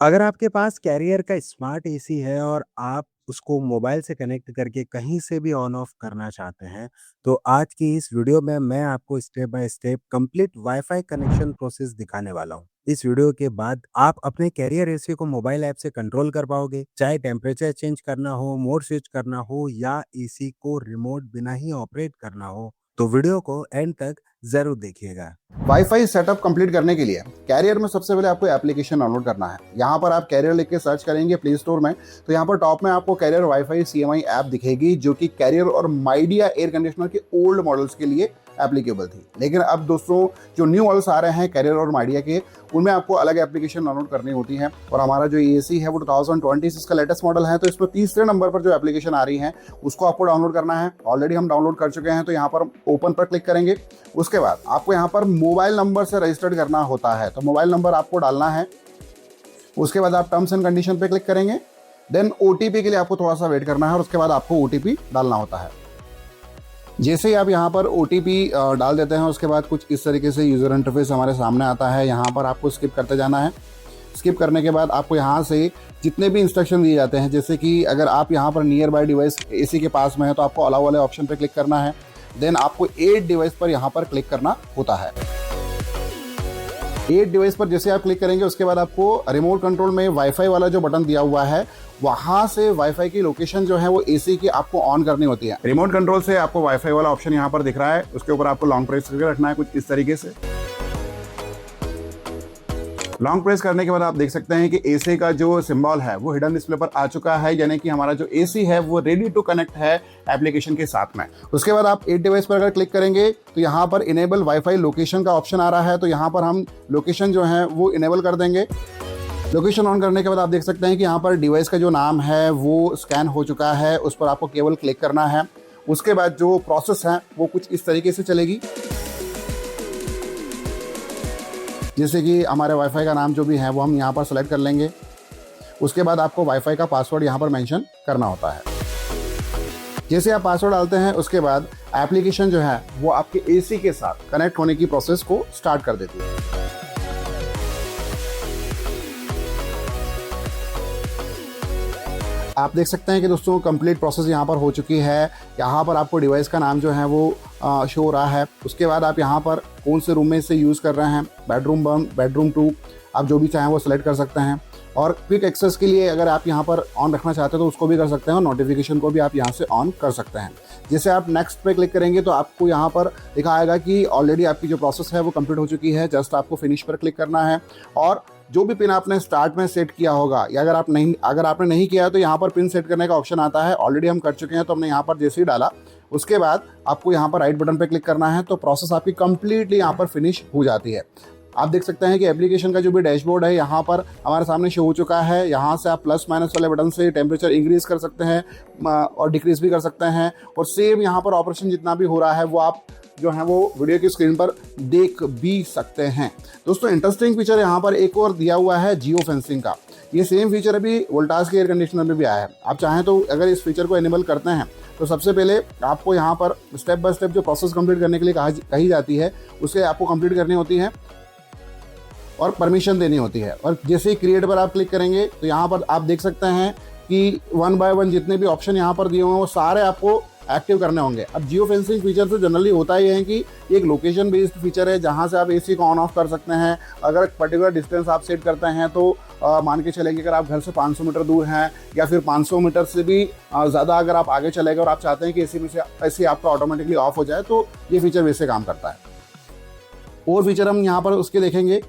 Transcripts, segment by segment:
अगर आपके पास कैरियर का स्मार्ट एसी है और आप उसको मोबाइल से कनेक्ट करके कहीं से भी ऑन ऑफ करना चाहते हैं, तो आज की इस वीडियो में मैं आपको step by step complete wifi connection process दिखाने वाला हूँ। इस वीडियो के बाद आप अपने कैरियर एसी को मोबाइल ऐप से कंट्रोल कर पाओगे, चाहे टेम्परेचर चेंज करना हो, मोड स्विच करना हो या एसी को रिमोट बिना ही ऑपरेट करना हो। तो वीडियो को एंड तक जरूर देखिएगा। वाईफाई सेटअप कंप्लीट करने के लिए कैरियर में सबसे पहले आपको एप्लीकेशन डाउनलोड करना है। यहाँ पर आप कैरियर लिख के सर्च करेंगे प्ले स्टोर में, तो यहाँ पर टॉप में आपको कैरियर वाईफाई सीएमआई ऐप दिखेगी, जो कि कैरियर और माइडिया एयर कंडीशनर के ओल्ड मॉडल्स के लिए एप्लीकेबल थी। लेकिन अब दोस्तों जो न्यू मॉडल्स आ रहे हैं कैरियर और माइडिया के, उनमें आपको अलग एप्लीकेशन डाउनलोड करनी होती है। और हमारा जो एसी है वो 2020 का लेटेस्ट मॉडल है, तो इसमें तीसरे नंबर पर जो एप्लीकेशन आ रही है उसको आपको डाउनलोड करना है। ऑलरेडी हम डाउनलोड कर चुके हैं, तो यहाँ पर ओपन पर क्लिक करेंगे। उसके बाद आपको यहाँ पर मोबाइल नंबर से रजिस्टर्ड करना होता है, तो मोबाइल नंबर आपको डालना है। उसके बाद आप टर्म्स एंड कंडीशन पे क्लिक करेंगे। देन ओटीपी के लिए आपको थोड़ा सा वेट करना है और उसके बाद आपको ओटीपी डालना होता है। जैसे ही आप यहाँ पर ओटीपी डाल देते हैं, उसके बाद कुछ इस तरीके से यूज़र इंटरफेस हमारे सामने आता है। यहाँ पर आपको स्किप करते जाना है। स्किप करने के बाद आपको यहाँ से जितने भी इंस्ट्रक्शन दिए जाते हैं, जैसे कि अगर आप यहाँ पर नियर बाय डिवाइस एसी के पास में है तो आपको अलाउ वाले ऑप्शन पर क्लिक करना है। देन आपको 8 डिवाइस पर यहाँ पर क्लिक करना होता है। 8 डिवाइस पर जैसे आप क्लिक करेंगे, उसके बाद आपको रिमोट कंट्रोल में वाईफाई वाला जो बटन दिया हुआ है, वहां से वाईफाई की लोकेशन जो है वो एसी की आपको ऑन करनी होती है। रिमोट कंट्रोल से आपको वाईफाई वाला ऑप्शन यहाँ पर दिख रहा है, उसके ऊपर आपको लॉन्ग प्रेस करके रखना है कुछ इस तरीके से। लॉन्ग प्रेस करने के बाद आप देख सकते हैं कि एसी का जो सिंबल है वो हिडन डिस्प्ले पर आ चुका है, यानी कि हमारा जो एसी है वो रेडी टू कनेक्ट है एप्लीकेशन के साथ में। उसके बाद आप 8 डिवाइस पर अगर क्लिक करेंगे तो यहाँ पर इनेबल वाईफाई लोकेशन का ऑप्शन आ रहा है, तो यहाँ पर हम लोकेशन जो है वो इनेबल कर देंगे। लोकेशन ऑन करने के बाद आप देख सकते हैं कि यहाँ पर डिवाइस का जो नाम है वो स्कैन हो चुका है, उस पर आपको केवल क्लिक करना है। उसके बाद जो प्रोसेस है वो कुछ इस तरीके से चलेगी, जैसे कि हमारे वाईफाई का नाम जो भी है वो हम यहाँ पर सेलेक्ट कर लेंगे। उसके बाद आपको वाईफाई का पासवर्ड यहाँ पर मेंशन करना होता है। जैसे आप पासवर्ड डालते हैं, उसके बाद एप्लीकेशन जो है वो आपके एसी के साथ कनेक्ट होने की प्रोसेस को स्टार्ट कर देती है। आप देख सकते हैं कि दोस्तों कंप्लीट प्रोसेस यहाँ पर हो चुकी है। यहाँ पर आपको डिवाइस का नाम जो है वो शो हो रहा है। उसके बाद आप यहाँ पर कौन से रूम में इसे यूज़ कर रहे हैं, बेडरूम 1, बेडरूम 2, आप जो भी चाहें वो सेलेक्ट कर सकते हैं। और क्विक एक्सेस के लिए अगर आप यहाँ पर ऑन रखना चाहते हैं तो उसको भी कर सकते हैं, और नोटिफिकेशन को भी आप यहाँ से ऑन कर सकते हैं। जैसे आप नेक्स्ट पे क्लिक करेंगे तो आपको यहाँ पर दिखाएगा कि ऑलरेडी आपकी जो प्रोसेस है वो कंप्लीट हो चुकी है। जस्ट आपको फिनिश पर क्लिक करना है, और जो भी पिन आपने स्टार्ट में सेट किया होगा, या अगर आपने नहीं किया तो यहाँ पर पिन सेट करने का ऑप्शन आता है। ऑलरेडी हम कर चुके हैं, तो हमने यहाँ पर जैसे ही डाला उसके बाद आपको यहाँ पर राइट बटन पर क्लिक करना है, तो प्रोसेस आपकी कंप्लीटली यहाँ पर फिनिश हो जाती है। आप देख सकते हैं कि एप्लीकेशन का जो भी डैशबोर्ड है यहाँ पर हमारे सामने शो हो चुका है। यहाँ से आप प्लस माइनस वाले बटन से टेम्परेचर इंक्रीज कर सकते हैं और डिक्रीज भी कर सकते हैं, और सेम यहाँ पर ऑपरेशन जितना भी हो रहा है वो आप जो है वो वीडियो की स्क्रीन पर देख भी सकते हैं। दोस्तों इंटरेस्टिंग फीचर यहाँ पर एक और दिया हुआ है जियो फेंसिंग का। ये सेम फीचर अभी वोल्टास के एयर कंडीशनर में भी आया है। आप चाहें तो अगर इस फीचर को इनेबल करते हैं तो सबसे पहले आपको यहाँ पर स्टेप बाय स्टेप जो प्रोसेस कंप्लीट करने के लिए कही जाती है उसे आपको कंप्लीट करनी होती है और परमिशन देनी होती है। और जैसे ही क्रिएट पर आप क्लिक करेंगे तो यहाँ पर आप देख सकते हैं कि 1 बाय 1 जितने भी ऑप्शन यहाँ पर दिए हुए हैं वो सारे आपको एक्टिव करने होंगे। अब जियो फेंसिंग फीचर से जनरली होता ही है कि एक लोकेशन बेस्ड फीचर है, जहाँ से आप एसी को ऑन ऑफ कर सकते हैं। अगर पर्टिकुलर डिस्टेंस आप सेट करते हैं तो मान के चलेंगे अगर आप घर से 500 मीटर दूर हैं, या फिर 500 मीटर से भी ज़्यादा अगर आप आगे चले गए और आप चाहते हैं कि एसी में से एसी आपका ऑटोमेटिकली ऑफ हो जाए, तो ये फीचर वैसे काम करता है। और फीचर हम यहाँ पर उसके देखेंगे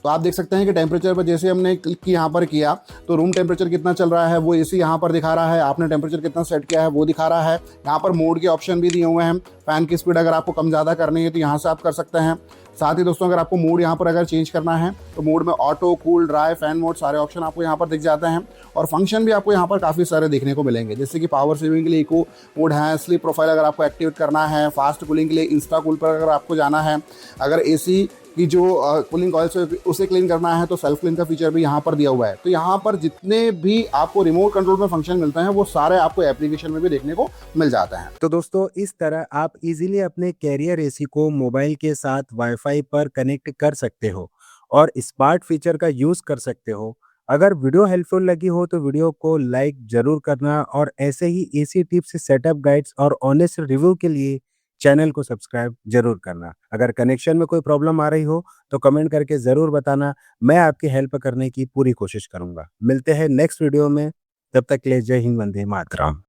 तो आप देख सकते हैं कि टेम्परेचर पर जैसे हमने क्लिक यहाँ पर किया तो रूम टेम्परेचर कितना चल रहा है वो एसी यहाँ पर दिखा रहा है। आपने टेम्परेचर कितना सेट किया है वो दिखा रहा है। यहाँ पर मोड के ऑप्शन भी दिए हुए हैं। फ़ैन की स्पीड अगर आपको कम ज़्यादा करनी है तो यहाँ से आप कर सकते हैं। साथ ही दोस्तों अगर आपको मोड यहाँ पर अगर चेंज करना है तो मोड में auto, cool, dry, fan mode सारे ऑप्शन आपको यहाँ पर दिख जाते हैं। और फंक्शन भी आपको यहाँ पर काफ़ी सारे देखने को मिलेंगे, जैसे कि पावर सेविंग के लिए इको मोड है, स्लीप प्रोफाइल अगर आपको एक्टिवेट करना है, फास्ट कूलिंग के लिए इंस्टा कूल पर अगर आपको जाना है, अगर एसी की जो कूलिंग कॉइल्स उसे क्लीन करना है तो सेल्फ क्लीन का फीचर भी यहाँ पर दिया हुआ है। तो यहाँ पर जितने भी आपको रिमोट कंट्रोल में फंक्शन मिलते हैं वो सारे आपको एप्लीकेशन में भी देखने को मिल जाते हैं। तो दोस्तों इस तरह आप इजीली अपने कैरियर एसी को मोबाइल के साथ वाईफाई पर कनेक्ट कर सकते हो और स्मार्ट फीचर का यूज़ कर सकते हो। अगर वीडियो हेल्पफुल लगी हो तो वीडियो को लाइक ज़रूर करना और ऐसे ही एसी टिप्स, सेटअप गाइड्स और ऑनेस्ट रिव्यू के लिए चैनल को सब्सक्राइब ज़रूर करना। अगर कनेक्शन में कोई प्रॉब्लम आ रही हो तो कमेंट करके ज़रूर बताना, मैं आपकी हेल्प करने की पूरी कोशिश करूँगा। मिलते हैं नेक्स्ट वीडियो में, तब तक के लिए जय हिंद, वंदे मातरम।